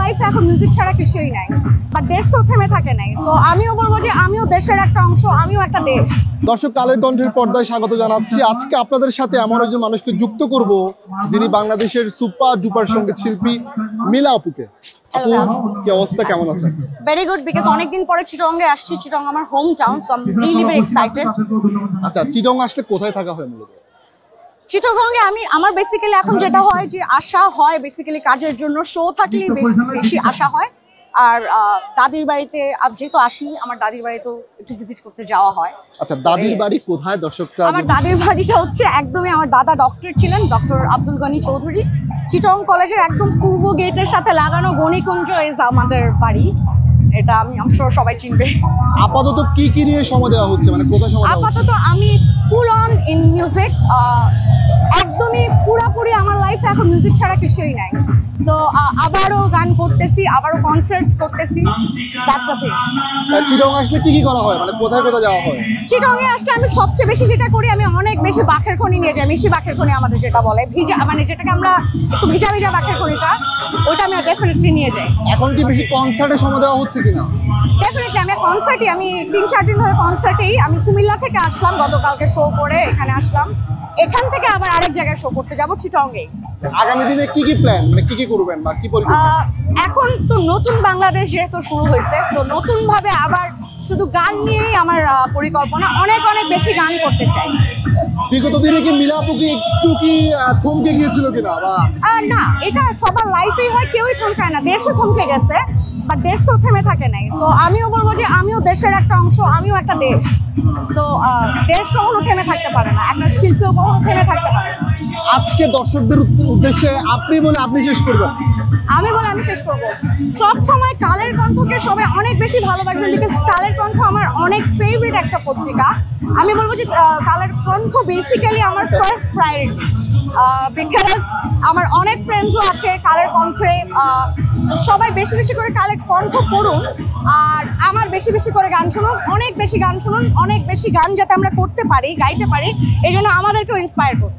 লাইফে এখন মিউজিক ছাড়া কিছুই নাই, বাট দেশ তো থেমে থাকে নাই। সো আমিও বলবো যে আমিও দেশের একটা অংশ, আমিও একটা দেশ। দর্শক, কালের কণ্ঠের পর্দায় স্বাগত জানাচ্ছি। আজকে আপনাদের সাথে এমন একজন মানুষকে যুক্ত করব যিনি বাংলাদেশের সুপার ডুপার সঙ্গীত শিল্পী মিলা আপুকে। আপু, কি অবস্থা, কেমন আছেন? ভেরি গুড, বিকজ অনেকদিন পরে চিটংয়ে আসছি। চিটং আমার home town, so I am really very excited. আচ্ছা, চিটং আসলে কোথায় থাকা হয় মূলত? চিটগঙ্গে আমার বেসিক্যালি এখন যেটা হয় যে আসা হয় বেসিক্যালি কাজের জন্য, শো থাকলে বেশি আসা হয়। আর দাদির বাড়িতে যেহেতু আসি, আমার দাদির বাড়িতেও একটু ভিজিট করতে যাওয়া হয়। আচ্ছা, দাদির বাড়ি কোথায় দর্শকরা? আমার দাদির বাড়িটা হচ্ছে একদমই, আমার দাদা ডক্টর ছিলেন, ডক্টর আব্দুল গনি চৌধুরী। চিটং কলেজের একদম পূর্ব গেটের সাথে লাগানো গণিকুঞ্জ ইজ আমাদের বাড়ি। এটা আমি শিওর সবাই চিনবে। আপাতত কি কি নিয়ে সময় দেওয়া হচ্ছে, মানে কোথায় সময় দেওয়া হচ্ছে? আপাতত আমি ফুল অন ইন মিউজিক, একদমই পুরোপুরি আমার লাইফে এখন মিউজিক ছাড়া কিছুই নাই। সো আবারও গান করতেছি, আবারও কনসার্টস করতেছি। That's the thing. চিটং আসলে কি কি করা হয়, মানে কোথায় কোথায় যাওয়া হয়? চিটংয়ে আসলে আমি সবচেয়ে বেশি যেটা করি, আমি অনেক বেশি বাখের খনি নিয়ে যাই। মিষ্টি বাখের খনি আমাদের যেটা বলে, ভিজা, মানে যেটাকে আমরা একটু ভিজা ভিজা বাখের খনিটা, ওইটা আমি ডেফিনেটলি নিয়ে যাই। এখন কি বেশি কনসার্টে সময় দেওয়া হচ্ছে কিনা? ডেফিনেটলি আমি কনসার্টই, আমি 3-4 দিন ধরে কনসার্টেই। আমি কুমিল্লা থেকে আসলাম, গতকালকে শো করে এখানে আসলাম। এখান থেকে আবার আরেক জায়গায় শো করতে যাবো চিটংয়ে। আগামী দিনে কি কি প্ল্যান, মানে কি কি করবেন বা কি পরিকল্পনা? এখন তো নতুন বাংলাদেশ যেহেতু শুরু হয়েছে, সো নতুন ভাবে আবার শুধু গান নিয়েই আমার পরিকল্পনা। অনেক অনেক বেশি গান করতে চাই। বিগত দিনে কি মিলা আপু কি একটু কি থমকে গিয়েছিল কিনা? বা না, এটা সবার লাইফেই হয়, কেউই থমকায় না। দেশও থমকে গেছে, বাট দেশ তো থেমে থাকে নাই। সো আমিও বলবো যে আমিও দেশের একটা অংশ, আমিও একটা দেশ। সো দেশ কখনো থেমে থাকতে পারে না, একটা শিল্পীও কখনো থেমে থাকতে পারে না। আজকে দর্শকদের উদ্দেশ্যে আপনি বলে আপনি শেষ করবেন। আমি বলে আমি শেষ করবো। সব সময় কালের কণ্ঠকে সবাই অনেক বেশি ভালোবাসবেন, বিকজ কালের কণ্ঠ আমার অনেক ফেভারিট একটা পত্রিকা। আমি বলবো যে কালের কণ্ঠ বেসিক্যালি আমার ফার্স্ট প্রায়োরিটি, বিকজ আমার অনেক ফ্রেন্ডসও আছে কালের কণ্ঠে। সবাই বেশি বেশি করে কালের কণ্ঠ পড়ুন, আর আমার বেশি বেশি করে গান শুনুন, অনেক বেশি গান শুনুন, অনেক বেশি গান যাতে আমরা করতে পারি, গাইতে পারি। এই জন্য আমাদেরকেও ইন্সপায়ার করুন।